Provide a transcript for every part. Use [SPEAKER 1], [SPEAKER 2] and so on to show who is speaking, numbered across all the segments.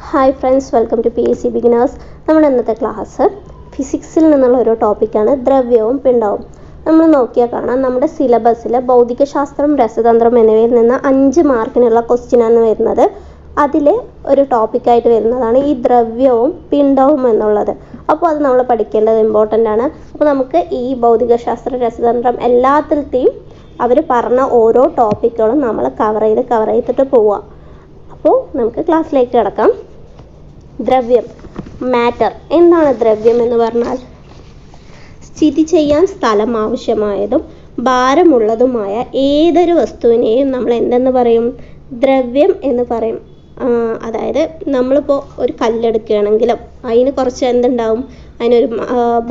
[SPEAKER 1] Hi friends, welcome to PSC beginners. നമ്മുടെ ഇന്നത്തെ class ഫിസിക്സിൽ നിന്നുള്ള ഒരു ടോപ്പിക്കാണ് ദ്രവ്യവും പിണ്ഡവും. നമ്മൾ നോക്കിയാൽ കാണാം, നമ്മുടെ സിലബസിൽ ഭൗതികശാസ്ത്രം, രസതന്ത്രം എന്നിവയിൽ നിന്ന് 5 മാർക്കിനുള്ള ക്വസ്റ്റ്യനാണ് വരുന്നത്. അതിൽ ഒരു ടോപ്പിക്കായിട്ട് വരുന്നതാണ് ഈ ദ്രവ്യവും പിണ്ഡവും എന്നുള്ളത്. അപ്പോൾ അത് നമ്മൾ പഠിക്കേണ്ടത് ഇമ്പോർട്ടൻ്റ് ആണ്. അപ്പോൾ നമുക്ക് ഈ ഭൗതികശാസ്ത്രം, രസതന്ത്രം എല്ലാത്തിലത്തെയും അവർ പറഞ്ഞ ഓരോ ടോപ്പിക്കുകളും നമ്മൾ കവർ ചെയ്തിട്ട് പോവുക. അപ്പോൾ നമുക്ക് ക്ലാസ്സിലേക്ക് കിടക്കാം. ദ്രവ്യം, മാറ്റർ. എന്താണ് ദ്രവ്യം എന്ന് പറഞ്ഞാൽ? സ്ഥിതി ചെയ്യാൻ സ്ഥലം ആവശ്യമായതും ഭാരമുള്ളതുമായ ഏതൊരു വസ്തുവിനെയും നമ്മൾ എന്തെന്ന് പറയും? ദ്രവ്യം എന്ന് പറയും. അതായത് നമ്മളിപ്പോൾ ഒരു കല്ലെടുക്കുകയാണെങ്കിലും അതിന് കുറച്ച് എന്തുണ്ടാവും? അതിനൊരു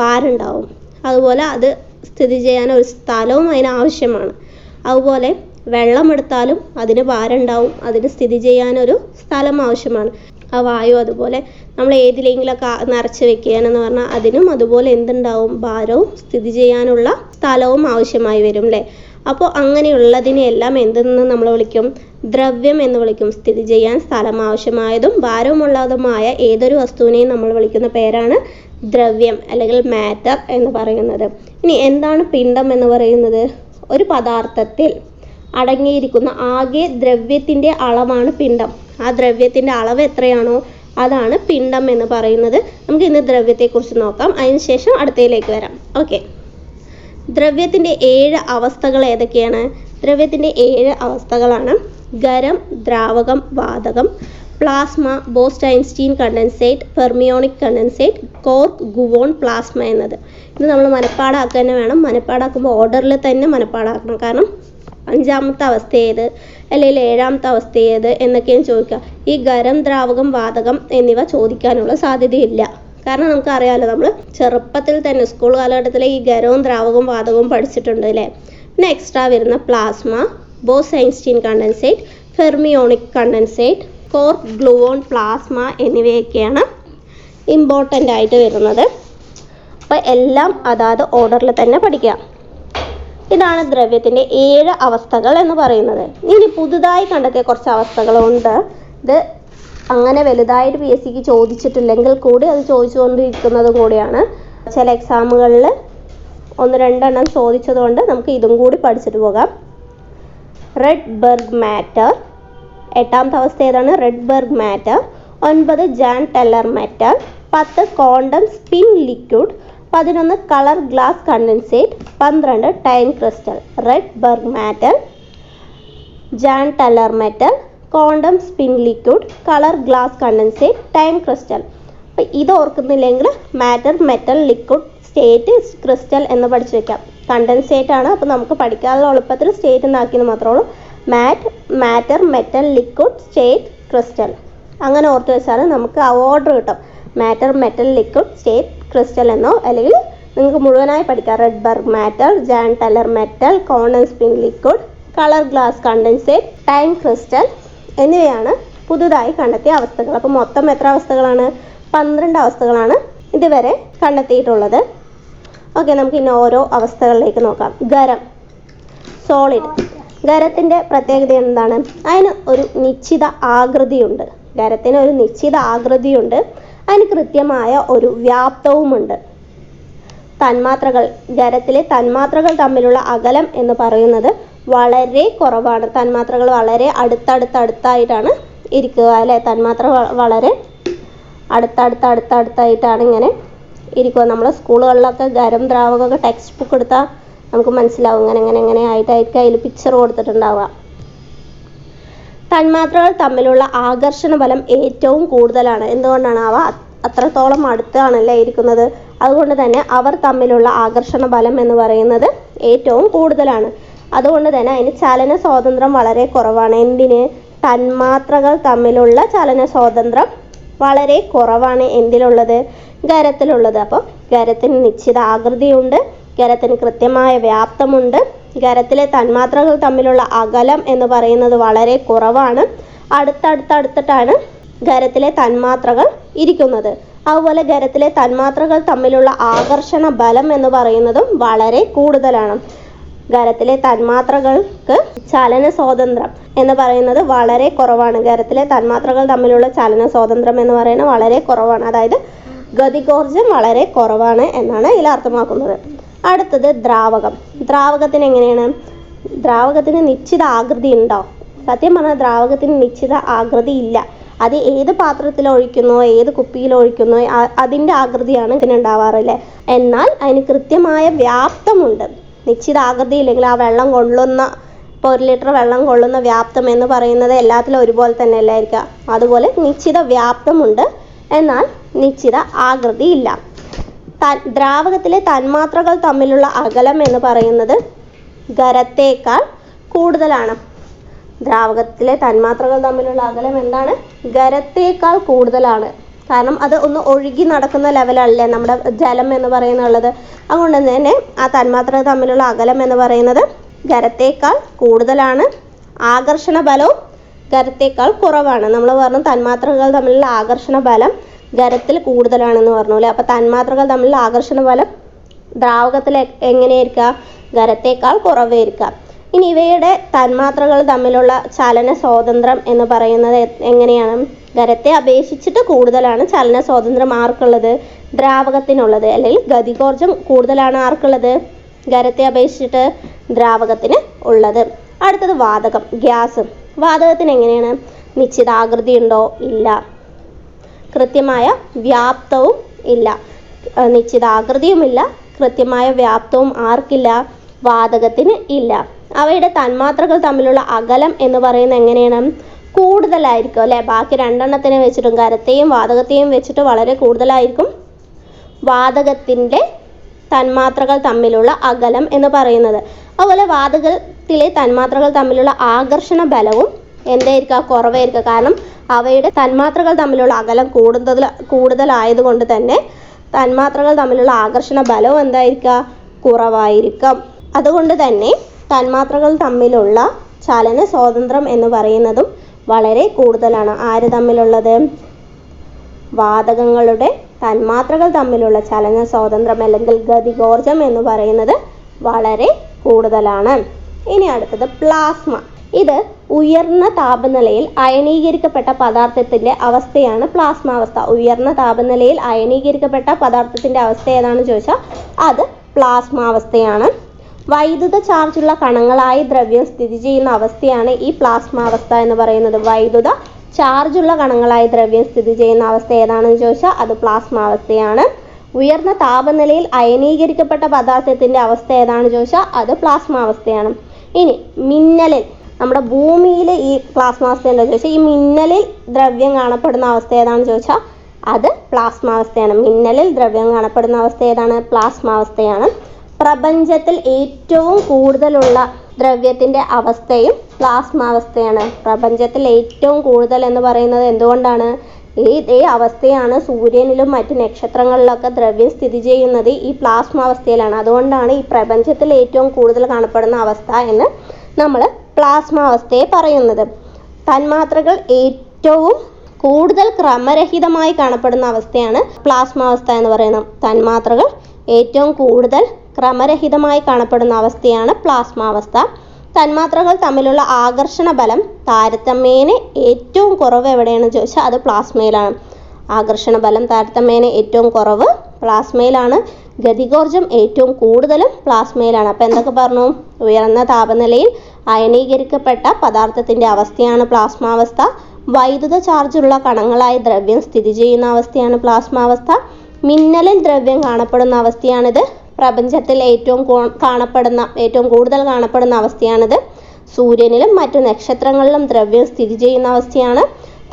[SPEAKER 1] ഭാരം ഉണ്ടാവും. അതുപോലെ അത് സ്ഥിതി ചെയ്യാൻ ഒരു സ്ഥലവും അതിന് ആവശ്യമാണ്. അതുപോലെ വെള്ളമെടുത്താലും അതിന് ഭാരം ഉണ്ടാവും, അതിന് സ്ഥിതി ചെയ്യാനൊരു സ്ഥലം ആവശ്യമാണ്. ആ വായു അതുപോലെ നമ്മൾ ഏതിലെങ്കിലൊക്കെ നിറച്ച് വെക്കുകയാണെന്ന് പറഞ്ഞാൽ അതിനും അതുപോലെ എന്തുണ്ടാവും? ഭാരവും സ്ഥിതി ചെയ്യാനുള്ള സ്ഥലവും ആവശ്യമായി വരും അല്ലേ? അപ്പോൾ അങ്ങനെയുള്ളതിനെയെല്ലാം എന്തെന്ന് നമ്മൾ വിളിക്കും? ദ്രവ്യം എന്ന് വിളിക്കും. സ്ഥിതി ചെയ്യാൻ സ്ഥലം ആവശ്യമായതും ഭാരമുള്ളതുമായ ഏതൊരു വസ്തുവിനെയും നമ്മൾ വിളിക്കുന്ന പേരാണ് ദ്രവ്യം അല്ലെങ്കിൽ മാറ്റർ എന്ന് പറയുന്നത്. ഇനി എന്താണ് പിണ്ഡം എന്ന് പറയുന്നത്? ഒരു പദാർത്ഥത്തിൽ അടങ്ങിയിരിക്കുന്ന ആകെ ദ്രവ്യത്തിൻ്റെ അളവാണ് പിണ്ഡം. ആ ദ്രവ്യത്തിൻ്റെ അളവ് എത്രയാണോ അതാണ് പിണ്ഡം എന്ന് പറയുന്നത്. നമുക്ക് ഇന്ന് ദ്രവ്യത്തെക്കുറിച്ച് നോക്കാം, അതിനുശേഷം അടുത്തയിലേക്ക് വരാം. ഓക്കെ, ദ്രവ്യത്തിൻ്റെ 7 അവസ്ഥകൾ ഏതൊക്കെയാണ്? ദ്രവ്യത്തിൻ്റെ 7 അവസ്ഥകളാണ്: ഖരം, ദ്രാവകം, വാതകം, plasma, Bose Einstein condensate, fermionic condensate, quark, gluon, plasma എന്നത്. ഇത് നമ്മൾ മനപ്പാടാക്കുക തന്നെ വേണം. മനപ്പാടാക്കുമ്പോൾ ഓർഡറിൽ തന്നെ മനപ്പാടാക്കണം. കാരണം 5ാമത്തെ അവസ്ഥ ഏത്, അല്ലെങ്കിൽ 7ാമത്തെ അവസ്ഥ ഏത് എന്നൊക്കെയാണ് ചോദിക്കുക. ഈ ഖരം, ദ്രാവകം, വാതകം എന്നിവ ചോദിക്കാനുള്ള സാധ്യതയില്ല. കാരണം നമുക്കറിയാമല്ലോ, നമ്മൾ ചെറുപ്പത്തിൽ തന്നെ സ്കൂൾ കാലഘട്ടത്തിൽ ഈ ഖരവും ദ്രാവകവും വാതകവും പഠിച്ചിട്ടുണ്ട് അല്ലേ? പിന്നെ എക്സ്ട്രാ വരുന്ന plasma, Bose Einstein condensate, fermionic condensate, cork, gluon, plasma എന്നിവയൊക്കെയാണ് ഇമ്പോർട്ടൻ്റ് ആയിട്ട് വരുന്നത്. അപ്പോൾ എല്ലാം അതാത് ഓർഡറിൽ തന്നെ പഠിക്കുക. ഇതാണ് ദ്രവ്യത്തിൻ്റെ 7 അവസ്ഥകൾ എന്ന് പറയുന്നത്. ഇനി പുതുതായി കണ്ടെത്തിയ കുറച്ച് അവസ്ഥകളുണ്ട്. ഇത് അങ്ങനെ വലുതായിട്ട് PSCക്ക് ചോദിച്ചിട്ടില്ലെങ്കിൽ കൂടി അത് ചോദിച്ചുകൊണ്ടിരിക്കുന്നതും കൂടിയാണ്. ചില എക്സാമുകളിൽ 1-2 എണ്ണം ചോദിച്ചതുകൊണ്ട് നമുക്ക് ഇതും കൂടി പഠിച്ചിട്ട് പോകാം. റെഡ്ബർഗ് മാറ്റർ. 8ാമത്തെ അവസ്ഥ ഏതാണ്? Rydberg matter. 9 Jahn Teller metal. 10 quantum spin liquid. 11 colour glass condensate. 12 time crystal. Rydberg matter, Jahn Teller metal, quantum spin liquid, colour glass condensate, time crystal. അപ്പോൾ ഇത് ഓർക്കുന്നില്ലെങ്കിൽ matter, metal, liquid, state, crystal എന്ന് പഠിച്ചു വെക്കാം. Condensate ആണ്, അപ്പോൾ നമുക്ക് പഠിക്കാനുള്ള എളുപ്പത്തിൽ സ്റ്റേറ്റ് എന്നാക്കിയെന്ന് മാത്രമേ ഉള്ളൂ. Matter, metal, liquid, state, crystal അങ്ങനെ ഓർത്ത് വെച്ചാൽ നമുക്ക് ആ ഓർഡർ കിട്ടും. Matter, metal, liquid, state, crystal എന്നോ, അല്ലെങ്കിൽ നിങ്ങൾക്ക് മുഴുവനായി പഠിക്കാം. റെഡ്ബർഗ് matter, Jahn Teller metal, quantum spin liquid, colour glass condensate, time crystal എന്നിവയാണ് പുതുതായി കണ്ടെത്തിയ അവസ്ഥകൾ. അപ്പോൾ മൊത്തം എത്ര അവസ്ഥകളാണ്? 12 അവസ്ഥകളാണ് ഇതുവരെ കണ്ടെത്തിയിട്ടുള്ളത്. ഓക്കെ, നമുക്ക് ഇനി ഓരോ അവസ്ഥകളിലേക്ക് നോക്കാം. ഖരം, സോളിഡ്. ഖരത്തിൻ്റെ പ്രത്യേകത എന്താണ്? അതിന് ഒരു നിശ്ചിത ആകൃതിയുണ്ട്. ഖരത്തിന് ഒരു നിശ്ചിത ആകൃതിയുണ്ട്. അതിന് കൃത്യമായ ഒരു വ്യാപ്തവുമുണ്ട്. തന്മാത്രകൾ, ഖരത്തിലെ തന്മാത്രകൾ തമ്മിലുള്ള അകലം എന്ന് പറയുന്നത് വളരെ കുറവാണ്. തന്മാത്രകൾ വളരെ അടുത്തടുത്തായിട്ടാണ് ഇരിക്കുക അല്ലേ? തന്മാത്ര വളരെ അടുത്തടുത്തായിട്ടാണ് ഇങ്ങനെ ഇരിക്കുക. നമ്മൾ സ്കൂളുകളിലൊക്കെ ഖരം, ദ്രാവകമൊക്കെ ടെക്സ്റ്റ് ബുക്ക് എടുത്താൽ നമുക്ക് മനസ്സിലാവും. ഇങ്ങനെ ആയിട്ടായിരിക്കും അതിൽ പിക്ചർ കൊടുത്തിട്ടുണ്ടാവുക. തന്മാത്രകൾ തമ്മിലുള്ള ആകർഷണ ബലം ഏറ്റവും കൂടുതലാണ്. എന്തുകൊണ്ടാണ്? അവ അത്രത്തോളം അടുത്താണല്ലേ ഇരിക്കുന്നത്. അതുകൊണ്ട് തന്നെ അവർ തമ്മിലുള്ള ആകർഷണ ബലം എന്ന് പറയുന്നത് ഏറ്റവും കൂടുതലാണ്. അതുകൊണ്ട് തന്നെ അതിന് ചലന സ്വാതന്ത്ര്യം വളരെ കുറവാണ്. എന്തിന്? തന്മാത്രകൾ തമ്മിലുള്ള ചലന സ്വാതന്ത്ര്യം വളരെ കുറവാണ്. എന്തിലുള്ളത്? ഖരത്തിലുള്ളത്. അപ്പോൾ ഖരത്തിന് നിശ്ചിത ആകൃതിയുണ്ട്, ഖരത്തിന് കൃത്യമായ വ്യാപ്തമുണ്ട്, ഖരത്തിലെ തന്മാത്രകൾ തമ്മിലുള്ള അകലം എന്ന് പറയുന്നത് വളരെ കുറവാണ്. അടുത്തടുത്തിട്ടാണ് ഖരത്തിലെ തന്മാത്രകൾ ഇരിക്കുന്നത്. അതുപോലെ ഖരത്തിലെ തന്മാത്രകൾ തമ്മിലുള്ള ആകർഷണ ബലം എന്ന് പറയുന്നതും വളരെ കൂടുതലാണ്. ഖരത്തിലെ തന്മാത്രകൾക്ക് ചലന സ്വാതന്ത്ര്യം എന്ന് പറയുന്നത് വളരെ കുറവാണ്. ഖരത്തിലെ തന്മാത്രകൾ തമ്മിലുള്ള ചലന സ്വാതന്ത്ര്യം എന്ന് പറയുന്നത് വളരെ കുറവാണ്. അതായത് ഗതികോർജം വളരെ കുറവാണ് എന്നാണ് ഇതിൽ അർത്ഥമാക്കുന്നത്. അടുത്തത് ദ്രാവകം. ദ്രാവകത്തിന് എങ്ങനെയാണ്? ദ്രാവകത്തിന് നിശ്ചിത ആകൃതി ഉണ്ടോ? സത്യം പറഞ്ഞാൽ ദ്രാവകത്തിന് നിശ്ചിത ആകൃതി ഇല്ല. അത് ഏത് പാത്രത്തിൽ ഒഴിക്കുന്നോ ഏത് കുപ്പിയിൽ ഒഴിക്കുന്നോ അതിൻ്റെ ആകൃതിയാണ് ഇതിനുണ്ടാവാറില്ലേ. എന്നാൽ അതിന് കൃത്യമായ വ്യാപ്തമുണ്ട്. നിശ്ചിത ആകൃതി ഇല്ലെങ്കിൽ ആ വെള്ളം കൊള്ളുന്ന, ഇപ്പോൾ 1 ലിറ്റർ വെള്ളം കൊള്ളുന്ന വ്യാപ്തം എന്ന് പറയുന്നത് എല്ലാത്തിലും ഒരുപോലെ തന്നെ അല്ലായിരിക്കുക. അതുപോലെ നിശ്ചിത വ്യാപ്തമുണ്ട്, എന്നാൽ നിശ്ചിത ആകൃതി ഇല്ല. ദ്രാവകത്തിലെ തന്മാത്രകൾ തമ്മിലുള്ള അകലം എന്ന് പറയുന്നത് ഖരത്തേക്കാൾ കൂടുതലാണ്. ദ്രാവകത്തിലെ തന്മാത്രകൾ തമ്മിലുള്ള അകലം എന്താണ്? ഖരത്തേക്കാൾ കൂടുതലാണ്. കാരണം അത് ഒന്ന് ഒഴുകി നടക്കുന്ന ലെവലല്ലേ നമ്മുടെ ജലം എന്ന് പറയുന്നുള്ളത്. അതുകൊണ്ട് തന്നെ ആ തന്മാത്രകൾ തമ്മിലുള്ള അകലം എന്ന് പറയുന്നത് ഖരത്തേക്കാൾ കൂടുതലാണ്. ആകർഷണ ബലവും ഖരത്തേക്കാൾ കുറവാണ്. നമ്മൾ പറഞ്ഞു തന്മാത്രകൾ തമ്മിലുള്ള ആകർഷണ ബലം ഖരത്തിൽ കൂടുതലാണെന്ന് പറഞ്ഞു അല്ലേ. അപ്പോൾ തന്മാത്രകൾ തമ്മിലുള്ള ആകർഷണ ബലം ദ്രാവകത്തിൽ എങ്ങനെയായിരിക്കുക? ഖരത്തേക്കാൾ കുറവായിരിക്കുക. ഇനി ഇവയുടെ തന്മാത്രകൾ തമ്മിലുള്ള ചലന സ്വാതന്ത്ര്യം എന്ന് പറയുന്നത് എങ്ങനെയാണ്? ഖരത്തെ അപേക്ഷിച്ചിട്ട് കൂടുതലാണ് ചലന സ്വാതന്ത്ര്യം ആർക്കുള്ളത്? ദ്രാവകത്തിനുള്ളത്. അല്ലെങ്കിൽ ഗതികോർജം കൂടുതലാണ് ആർക്കുള്ളത്? ഖരത്തെ അപേക്ഷിച്ചിട്ട് ദ്രാവകത്തിന് ഉള്ളത്. അടുത്തത് വാതകം, ഗ്യാസ്. വാതകത്തിന് എങ്ങനെയാണ്? നിശ്ചിത ആകൃതി ഉണ്ടോ? ഇല്ല. കൃത്യമായ വ്യാപ്തവും ഇല്ല. നിശ്ചിത ആകൃതിയുമില്ല, കൃത്യമായ വ്യാപ്തവും ആർക്കില്ല? വാതകത്തിന് ഇല്ല. അവയുടെ തന്മാത്രകൾ തമ്മിലുള്ള അകലം എന്ന് പറയുന്നത് എങ്ങനെയാണ്? കൂടുതലായിരിക്കും അല്ലേ. ബാക്കി രണ്ടെണ്ണത്തിനെ വെച്ചിട്ടും ഖരത്തെയും വാതകത്തെയും വെച്ചിട്ട് വളരെ കൂടുതലായിരിക്കും വാതകത്തിൻ്റെ തന്മാത്രകൾ തമ്മിലുള്ള അകലം എന്ന് പറയുന്നത്. അതുപോലെ വാതകത്തിലെ തന്മാത്രകൾ തമ്മിലുള്ള ആകർഷണ ബലവും എന്തായിരിക്കുക? കുറവായിരിക്കുക. കാരണം അവയുടെ തന്മാത്രകൾ തമ്മിലുള്ള അകലം കൂടുതലായതുകൊണ്ട് തന്നെ തന്മാത്രകൾ തമ്മിലുള്ള ആകർഷണ ബലവും എന്തായിരിക്കുക? കുറവായിരിക്കും. അതുകൊണ്ട് തന്നെ തന്മാത്രകൾ തമ്മിലുള്ള ചലന സ്വാതന്ത്ര്യം എന്ന് പറയുന്നതും വളരെ കൂടുതലാണ്. ആര് തമ്മിലുള്ളത്? വാതകങ്ങളുടെ തന്മാത്രകൾ തമ്മിലുള്ള ചലന സ്വാതന്ത്ര്യം അല്ലെങ്കിൽ ഗതികോർജം എന്ന് പറയുന്നത് വളരെ കൂടുതലാണ്. ഇനി അടുത്തത് പ്ലാസ്മ. ഇത് ഉയർന്ന താപനിലയിൽ അയണീകരിക്കപ്പെട്ട പദാർത്ഥത്തിൻ്റെ അവസ്ഥയാണ് പ്ലാസ്മാവസ്ഥ. ഉയർന്ന താപനിലയിൽ അയണീകരിക്കപ്പെട്ട പദാർത്ഥത്തിൻ്റെ അവസ്ഥ ഏതാണെന്ന് ചോദിച്ചാൽ അത് പ്ലാസ്മാവസ്ഥയാണ്. വൈദ്യുത ചാർജുള്ള കണങ്ങളായി ദ്രവ്യം സ്ഥിതി ചെയ്യുന്ന അവസ്ഥയാണ് ഈ പ്ലാസ്മാവസ്ഥ എന്ന് പറയുന്നത്. വൈദ്യുത ചാർജുള്ള കണങ്ങളായി ദ്രവ്യം സ്ഥിതി ചെയ്യുന്ന അവസ്ഥ ഏതാണെന്ന് ചോദിച്ചാൽ അത് പ്ലാസ്മാവസ്ഥയാണ്. ഉയർന്ന താപനിലയിൽ അയനീകരിക്കപ്പെട്ട പദാർത്ഥത്തിൻ്റെ അവസ്ഥ ഏതാണെന്ന് ചോദിച്ചാൽ അത് പ്ലാസ്മാവസ്ഥയാണ്. ഇനി മിന്നലിൽ, നമ്മുടെ ഭൂമിയിൽ ഈ പ്ലാസ്മാവസ്ഥ എന്താ ചോദിച്ചാൽ ഈ മിന്നലിൽ ദ്രവ്യം കാണപ്പെടുന്ന അവസ്ഥ ഏതാണെന്ന് ചോദിച്ചാൽ അത് പ്ലാസ്മാവസ്ഥയാണ്. മിന്നലിൽ ദ്രവ്യം കാണപ്പെടുന്ന അവസ്ഥ ഏതാണ്? പ്ലാസ്മാവസ്ഥയാണ്. പ്രപഞ്ചത്തിൽ ഏറ്റവും കൂടുതലുള്ള ദ്രവ്യത്തിൻ്റെ അവസ്ഥയും പ്ലാസ്മാവസ്ഥയാണ്. പ്രപഞ്ചത്തിൽ ഏറ്റവും കൂടുതൽ എന്ന് പറയുന്നത് എന്തുകൊണ്ടാണ്? ഈ അവസ്ഥയാണ് സൂര്യനിലും മറ്റ് നക്ഷത്രങ്ങളിലൊക്കെ ദ്രവ്യം സ്ഥിതി ചെയ്യുന്നത് ഈ പ്ലാസ്മാവസ്ഥയിലാണ്. അതുകൊണ്ടാണ് ഈ പ്രപഞ്ചത്തിൽ ഏറ്റവും കൂടുതൽ കാണപ്പെടുന്ന അവസ്ഥ എന്ന് നമ്മൾ പ്ലാസ്മാവസ്ഥയെ പറയുന്നത്. തന്മാത്രകൾ ഏറ്റവും കൂടുതൽ ക്രമരഹിതമായി കാണപ്പെടുന്ന അവസ്ഥയാണ് പ്ലാസ്മാവസ്ഥ എന്ന് പറയുന്നത്. തന്മാത്രകൾ ഏറ്റവും കൂടുതൽ ക്രമരഹിതമായി കാണപ്പെടുന്ന അവസ്ഥയാണ് പ്ലാസ്മാവസ്ഥ. തന്മാത്രകൾ തമ്മിലുള്ള ആകർഷണ ബലം താരതമ്യേന ഏറ്റവും കുറവ് എവിടെയാണെന്ന് ചോദിച്ചാൽ അത് പ്ലാസ്മയിലാണ്. ആകർഷണ ബലം താരതമ്യേന ഏറ്റവും കുറവ് പ്ലാസ്മയിലാണ്. ഗതികോർജം ഏറ്റവും കൂടുതലും പ്ലാസ്മയിലാണ്. അപ്പോൾ എന്തൊക്കെ പറഞ്ഞു? ഉയർന്ന താപനിലയിൽ അയനീകരിക്കപ്പെട്ട പദാർത്ഥത്തിൻ്റെ അവസ്ഥയാണ് പ്ലാസ്മാവസ്ഥ. വൈദ്യുത ചാർജുള്ള കണങ്ങളായി ദ്രവ്യം സ്ഥിതി ചെയ്യുന്ന അവസ്ഥയാണ് പ്ലാസ്മാവസ്ഥ. മിന്നലിൽ ദ്രവ്യം കാണപ്പെടുന്ന അവസ്ഥയാണിത്. പ്രപഞ്ചത്തിൽ ഏറ്റവും കൂടുതൽ കാണപ്പെടുന്ന അവസ്ഥയാണിത്. സൂര്യനിലും മറ്റു നക്ഷത്രങ്ങളിലും ദ്രവ്യം സ്ഥിതി ചെയ്യുന്ന അവസ്ഥയാണ്.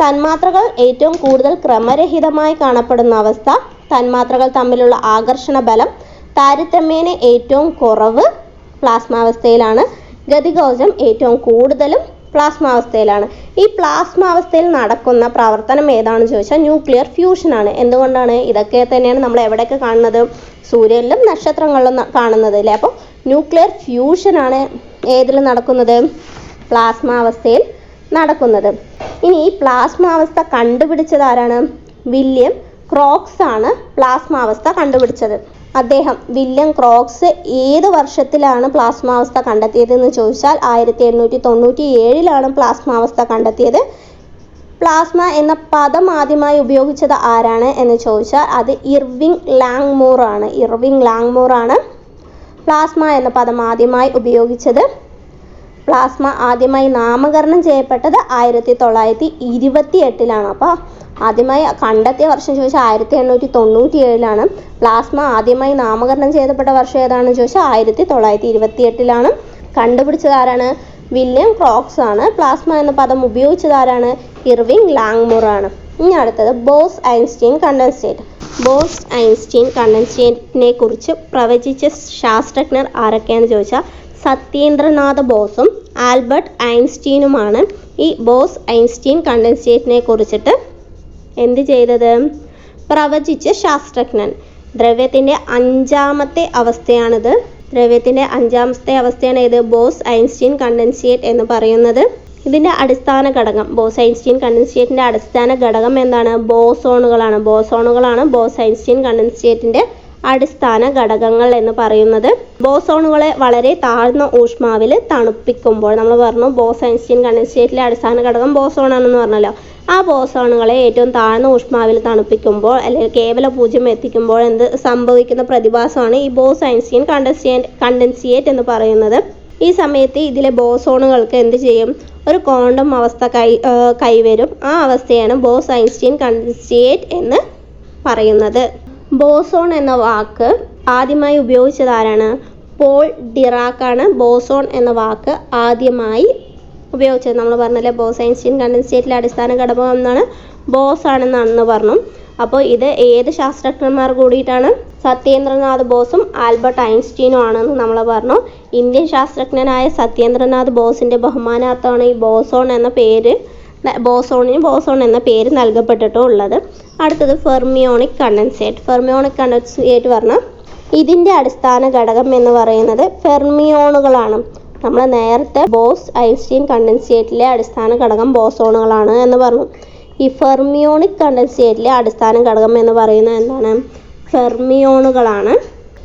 [SPEAKER 1] തന്മാത്രകൾ ഏറ്റവും കൂടുതൽ ക്രമരഹിതമായി കാണപ്പെടുന്ന അവസ്ഥ. തന്മാത്രകൾ തമ്മിലുള്ള ആകർഷണ ബലം താരതമ്യേന ഏറ്റവും കുറവ് പ്ലാസ്മാവസ്ഥയിലാണ്. ഗതികോർജം ഏറ്റവും കൂടുതലും പ്ലാസ്മാവസ്ഥയിലാണ്. ഈ പ്ലാസ്മാവസ്ഥയിൽ നടക്കുന്ന പ്രവർത്തനം ഏതാണെന്ന് ചോദിച്ചാൽ ന്യൂക്ലിയർ ഫ്യൂഷനാണ്. എന്തുകൊണ്ടാണ്? ഇതൊക്കെ തന്നെയാണ് നമ്മൾ എവിടെയൊക്കെ കാണുന്നത്? സൂര്യനിലും നക്ഷത്രങ്ങളിലും കാണുന്നത് അല്ലേ. അപ്പോൾ ന്യൂക്ലിയർ ഫ്യൂഷനാണ് ഏതിൽ നടക്കുന്നത്? പ്ലാസ്മാവസ്ഥയിൽ നടക്കുന്നത്. ഇനി ഈ പ്ലാസ്മാവസ്ഥ കണ്ടുപിടിച്ചത് ആരാണ്? വില്യം ക്രോക്സ് ആണ് പ്ലാസ്മാവസ്ഥ കണ്ടുപിടിച്ചത്. അദ്ദേഹം വില്യം ക്രോക്സ് ഏത് വർഷത്തിലാണ് പ്ലാസ്മാവസ്ഥ കണ്ടെത്തിയതെന്ന് ചോദിച്ചാൽ 1897 പ്ലാസ്മാവസ്ഥ കണ്ടെത്തിയത്. പ്ലാസ്മ എന്ന പദം ആദ്യമായി ഉപയോഗിച്ചത് ആരാണ് എന്ന് ചോദിച്ചാൽ അത് ഇർവിങ് ലാങ്മൂർ ആണ് പ്ലാസ്മ എന്ന പദം ആദ്യമായി ഉപയോഗിച്ചത്. പ്ലാസ്മ ആദ്യമായി നാമകരണം ചെയ്യപ്പെട്ടത് 1928. അപ്പോൾ ആദ്യമായി കണ്ടെത്തിയ വർഷം ചോദിച്ചാൽ 1897. പ്ലാസ്മ ആദ്യമായി നാമകരണം ചെയ്യപ്പെട്ട വർഷം ഏതാണെന്ന് ചോദിച്ചാൽ 1928. കണ്ടുപിടിച്ചത് ആരാണ്? വില്യം ക്രോക്സ് ആണ്. പ്ലാസ്മ എന്ന പദം ഉപയോഗിച്ചത് ആരാണ്? ഇർവിങ് ലാങ്മൂർ ആണ്. ഇനി അടുത്തത് Bose Einstein condensate. Bose Einstein കണ്ടൻസേറ്റിനെ കുറിച്ച് പ്രവചിച്ച ശാസ്ത്രജ്ഞർ ആരൊക്കെയാണെന്ന് ചോദിച്ചാൽ സത്യേന്ദ്രനാഥ ബോസും ആൽബർട്ട് ഐൻസ്റ്റീനുമാണ് ഈ ബോസ് ഐൻസ്റ്റീൻ കണ്ടൻസേറ്റിനെ കുറിച്ചിട്ട് എന്ത് ചെയ്തത്? പ്രവചിച്ച ശാസ്ത്രജ്ഞൻ. ദ്രവ്യത്തിൻ്റെ അഞ്ചാമത്തെ അവസ്ഥയാണിത്. ദ്രവ്യത്തിൻ്റെ അഞ്ചാമത്തെ അവസ്ഥയാണ് ഇത് ബോസ് ഐൻസ്റ്റീൻ കണ്ടൻസേറ്റ് എന്ന് പറയുന്നത്. ഇതിൻ്റെ അടിസ്ഥാന ഘടകം, ബോസ് ഐൻസ്റ്റീൻ കണ്ടൻസേറ്റിൻ്റെ അടിസ്ഥാന ഘടകം എന്താണ്? ബോസോണുകളാണ് ബോസ് ഐൻസ്റ്റീൻ കണ്ടൻസേറ്റിൻ്റെ അടിസ്ഥാന ഘടകങ്ങൾ എന്ന് പറയുന്നത്. ബോസോണുകളെ വളരെ താഴ്ന്ന ഊഷ്മാവിൽ തണുപ്പിക്കുമ്പോൾ, നമ്മൾ പറഞ്ഞു ബോസ് ഐൻസ്റ്റീൻ കണ്ടൻസേറ്റിലെ അടിസ്ഥാന ഘടകം ബോസോണാണെന്ന് പറഞ്ഞല്ലോ. ആ ബോസോണുകളെ ഏറ്റവും താഴ്ന്ന ഊഷ്മാവിൽ തണുപ്പിക്കുമ്പോൾ അല്ലെങ്കിൽ കേവല പൂജ്യം എത്തിക്കുമ്പോൾ എന്ത് സംഭവിക്കുന്ന പ്രതിഭാസമാണ് ഈ ബോസ് ഐൻസ്റ്റീൻ കണ്ടൻസേറ്റ് എന്ന് പറയുന്നത്. ഈ സമയത്ത് ഇതിലെ ബോസോണുകൾക്ക് എന്ത് ചെയ്യും? ഒരു ക്വാണ്ടം അവസ്ഥ കൈവരും. ആ അവസ്ഥയാണ് ബോസ് ഐൻസ്റ്റീൻ കണ്ടൻസേറ്റ് എന്ന് പറയുന്നത്. ബോസോൺ എന്ന വാക്ക് ആദ്യമായി ഉപയോഗിച്ചത് ആരാണ്? പോൾ ഡിറാക് ആണ് ബോസോൺ എന്ന വാക്ക് ആദ്യമായി ഉപയോഗിച്ചത്. നമ്മൾ പറഞ്ഞല്ലേ ബോസ് ഐൻസ്റ്റീൻ കണ്ടൻസേറ്റിലെ അടിസ്ഥാന ഘടകം എന്നാണ് ബോസ് ആണെന്നാണെന്ന് പറഞ്ഞു. അപ്പോൾ ഇത് ഏത് ശാസ്ത്രജ്ഞന്മാർ കൂടിയിട്ടാണ്? സത്യേന്ദ്രനാഥ് ബോസും ആൽബർട്ട് ഐൻസ്റ്റീനും ആണെന്ന് നമ്മൾ പറഞ്ഞു. ഇന്ത്യൻ ശാസ്ത്രജ്ഞനായ സത്യേന്ദ്രനാഥ് ബോസിൻ്റെ ബഹുമാനാർത്ഥമാണ് ഈ ബോസോണിന് ബോസോൺ എന്ന പേര് നൽകപ്പെട്ടിട്ടുള്ളത്. അടുത്തത് ഫെർമിയോണിക് കണ്ടൻസേറ്റ്. ഫെർമിയോണിക് കണ്ടൻസേറ്റ് പറഞ്ഞാൽ ഇതിൻ്റെ അടിസ്ഥാന ഘടകം എന്ന് പറയുന്നത് ഫെർമിയോണുകളാണ്. നമ്മൾ നേരത്തെ ബോസ് ഐൻസ്റ്റീൻ കണ്ടൻസേറ്റിലെ അടിസ്ഥാന ഘടകം ബോസോണുകളാണ് എന്ന് പറഞ്ഞു. ഈ ഫെർമിയോണിക് കണ്ടൻസേറ്റിലെ അടിസ്ഥാന ഘടകം എന്ന് പറയുന്നത് എന്താണ്? ഫെർമിയോണുകളാണ്.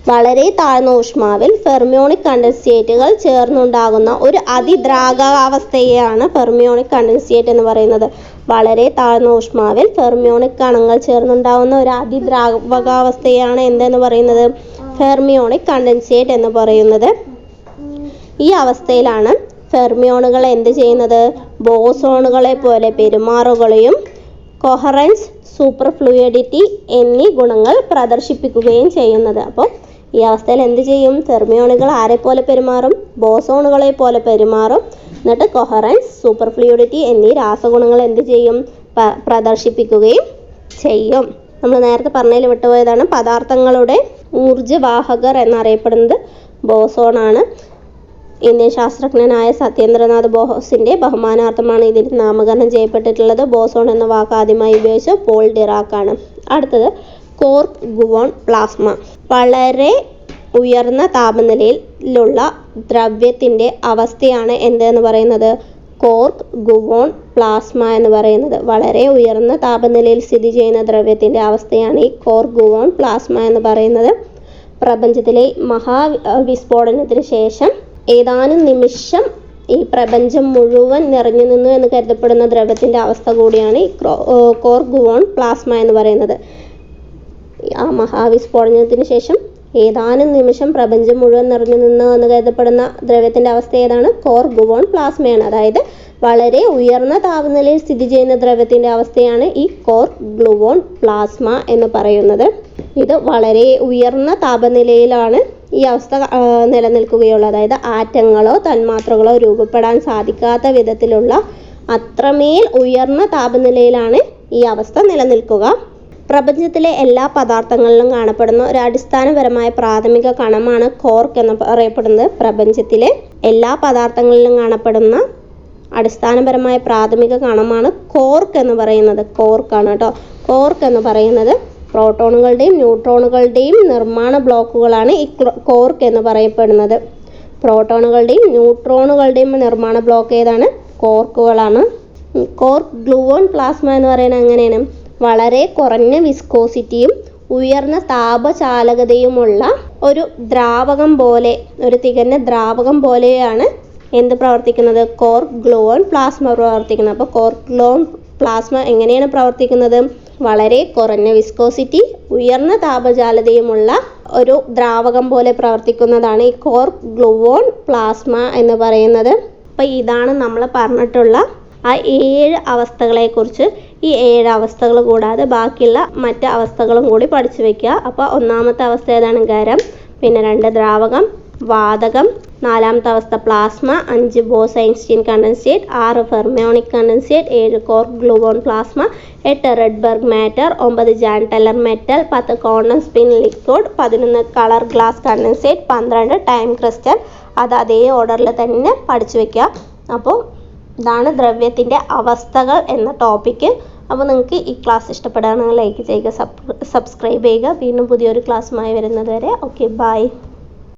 [SPEAKER 1] വളരെ താഴ്ന്ന ഊഷ്മാവിൽ ഫെർമിയോണിക് കണ്ടൻസേറ്റുകൾ ചേർന്നുണ്ടാകുന്ന ഒരു അതിദ്രാവകാവസ്ഥയെയാണ് ഫെർമിയോണിക് കണ്ടൻസേറ്റ് എന്ന് പറയുന്നത്. വളരെ താഴ്ന്ന ഊഷ്മാവിൽ ഫെർമിയോണിക് കണങ്ങൾ ചേർന്നുണ്ടാകുന്ന ഒരു അതിദ്രാവകാവസ്ഥയാണ് എന്തെന്ന് പറയുന്നത്? ഫെർമിയോണിക് കണ്ടൻസേറ്റ് എന്ന് പറയുന്നത്. ഈ അവസ്ഥയിലാണ് ഫെർമിയോണുകൾ എന്ത് ചെയ്യുന്നത്? ബോസോണുകളെ പോലെ പെരുമാറുകയും കൊഹറൻസ്, സൂപ്പർ ഫ്ലൂയിഡിറ്റി എന്നീ ഗുണങ്ങൾ പ്രദർശിപ്പിക്കുകയും ചെയ്യുന്നത്. അപ്പോൾ ഈ അവസ്ഥയിൽ എന്ത് ചെയ്യും? ഫെർമിയോണുകൾ ആരെ പോലെ പെരുമാറും? ബോസോണുകളെ പോലെ പെരുമാറും. എന്നിട്ട് കൊഹറൻസ്, സൂപ്പർ ഫ്ലൂയിഡിറ്റി എന്നീ രാസഗുണങ്ങൾ എന്ത് ചെയ്യും? പ്രദർശിപ്പിക്കുകയും ചെയ്യും. നമ്മൾ നേരത്തെ പറഞ്ഞതിൽ വിട്ടുപോയതാണ് പദാർത്ഥങ്ങളുടെ ഊർജ്ജവാഹകർ എന്നറിയപ്പെടുന്നത് ബോസോണാണ്. ഇന്ത്യൻ ശാസ്ത്രജ്ഞനായ സത്യേന്ദ്രനാഥ് ബോസിൻ്റെ ബഹുമാനാർത്ഥമാണ് ഇതിന് നാമകരണം ചെയ്യപ്പെട്ടിട്ടുള്ളത്. ബോസോൺ എന്ന വാക്ക് ആദ്യമായി ഉപയോഗിച്ച പോൾ ഡിറാക് ആണ്. അടുത്തത് കോർക്ക് ഗുവോൺ പ്ലാസ്മ. വളരെ ഉയർന്ന താപനിലയിലുള്ള ദ്രവ്യത്തിൻ്റെ അവസ്ഥയാണ് എന്തെന്ന് പറയുന്നത്? കോർക്ക് ഗുവോൺ പ്ലാസ്മ എന്ന് പറയുന്നത്. വളരെ ഉയർന്ന താപനിലയിൽ സ്ഥിതി ചെയ്യുന്ന ദ്രവ്യത്തിൻ്റെ അവസ്ഥയാണ് ഈ കോർക്ക് ഗുവോൺ പ്ലാസ്മ എന്ന് പറയുന്നത്. പ്രപഞ്ചത്തിലെ മഹാവിസ്ഫോടനത്തിന് ശേഷം ഏതാനും നിമിഷം ഈ പ്രപഞ്ചം മുഴുവൻ നിറഞ്ഞു നിന്നു എന്ന് കരുതപ്പെടുന്ന ദ്രവ്യത്തിൻ്റെ അവസ്ഥ കൂടിയാണ് ഈ കോർക്ക് ഗുവോൺ പ്ലാസ്മ എന്ന് പറയുന്നത്. ആ മഹാവിസ്ഫോടനത്തിന് ശേഷം ഏതാനും നിമിഷം പ്രപഞ്ചം മുഴുവൻ നിറഞ്ഞു നിന്നു എന്ന് കരുതപ്പെടുന്ന ദ്രവ്യത്തിൻ്റെ അവസ്ഥ ഏതാണ്? കോർക്ക് ഗുവോൺ പ്ലാസ്മയാണ്. അതായത് വളരെ ഉയർന്ന താപനിലയിൽ സ്ഥിതി ചെയ്യുന്ന ദ്രവ്യത്തിൻ്റെ അവസ്ഥയാണ് ഈ കോർക്ക് ഗുവോൺ പ്ലാസ്മ എന്ന് പറയുന്നത്. ഇത് വളരെ ഉയർന്ന താപനിലയിലാണ് ഈ അവസ്ഥ നിലനിൽക്കുകയുള്ളൂ. അതായത് ആറ്റങ്ങളോ തന്മാത്രകളോ രൂപപ്പെടാൻ സാധിക്കാത്ത വിധത്തിലുള്ള അത്രമേൽ ഉയർന്ന താപനിലയിലാണ് ഈ അവസ്ഥ നിലനിൽക്കുക. പ്രപഞ്ചത്തിലെ എല്ലാ പദാർത്ഥങ്ങളിലും കാണപ്പെടുന്ന ഒരു അടിസ്ഥാനപരമായ പ്രാഥമിക കണമാണ് കോർക്ക് എന്ന് പറയപ്പെടുന്നത്. പ്രപഞ്ചത്തിലെ എല്ലാ പദാർത്ഥങ്ങളിലും കാണപ്പെടുന്ന അടിസ്ഥാനപരമായ പ്രാഥമിക കണമാണ് കോർക്ക് എന്ന് പറയുന്നത്. കോർക്കാണ് കേട്ടോ. കോർക്ക് എന്ന് പറയുന്നത് പ്രോട്ടോണുകളുടെയും ന്യൂട്രോണുകളുടെയും നിർമ്മാണ ബ്ലോക്കുകളാണ് ഈ കോർക്ക് എന്ന് പറയപ്പെടുന്നത്. പ്രോട്ടോണുകളുടെയും ന്യൂട്രോണുകളുടെയും നിർമ്മാണ ബ്ലോക്ക് ഏതാണ്? കോർക്കുകളാണ്. കോർക്ക് ഗുവോൺ പ്ലാസ്മ എന്ന് പറയുന്നത് എങ്ങനെയാണ്? വളരെ കുറഞ്ഞ വിസ്കോസിറ്റിയും ഉയർന്ന താപചാലകതയുമുള്ള ഒരു ദ്രാവകം പോലെ, ഒരു തികഞ്ഞ ദ്രാവകം പോലെയാണ് എന്ത് പ്രവർത്തിക്കുന്നത്? കോർക്ക് ഗ്ലൂവോൺ പ്ലാസ്മ പ്രവർത്തിക്കുന്നത്. അപ്പോൾ കോർക്ക് ഗ്ലൂവോൺ പ്ലാസ്മ എങ്ങനെയാണ് പ്രവർത്തിക്കുന്നത്? വളരെ കുറഞ്ഞ വിസ്കോസിറ്റി, ഉയർന്ന താപചാലതയുമുള്ള ഒരു ദ്രാവകം പോലെ പ്രവർത്തിക്കുന്നതാണ് ഈ കോർക്ക് ഗ്ലൂവോൺ പ്ലാസ്മ എന്ന് പറയുന്നത്. അപ്പോൾ ഇതാണ് നമ്മൾ പറഞ്ഞിട്ടുള്ള ആ 7 അവസ്ഥകളെക്കുറിച്ച്. ഈ 7 അവസ്ഥകൾ കൂടാതെ ബാക്കിയുള്ള മറ്റ് അവസ്ഥകളും കൂടി പഠിച്ചു വെക്കുക. അപ്പോൾ ഒന്നാമത്തെ അവസ്ഥ ഏതാണ്? ഖരം. പിന്നെ 2 ദ്രാവകം, വാതകം. 4ാമത്തെ അവസ്ഥ plasma. 5 boss Einstein condensate. 6 fermionic condensate. 7 cork gluon plasma. 8 റെഡ്ബർഗ് matter. 9 Jahn Teller metal. 10 quantum spin liquid. 11 colour glass condensate. 12 time crystal. അത് അതേ ഓർഡറിൽ തന്നെ പഠിച്ചു വെക്കുക. അപ്പോൾ ഇതാണ് ദ്രവ്യത്തിൻ്റെ അവസ്ഥകൾ എന്ന ടോപ്പിക്ക്. അപ്പോൾ നിങ്ങൾക്ക് ഈ ക്ലാസ് ഇഷ്ടപ്പെടുകയാണെങ്കിൽ ലൈക്ക് ചെയ്യുക, സബ്സ്ക്രൈബ് ചെയ്യുക. വീണ്ടും പുതിയൊരു ക്ലാസ്സുമായി വരുന്നത് വരെ ഓക്കെ, ബൈ.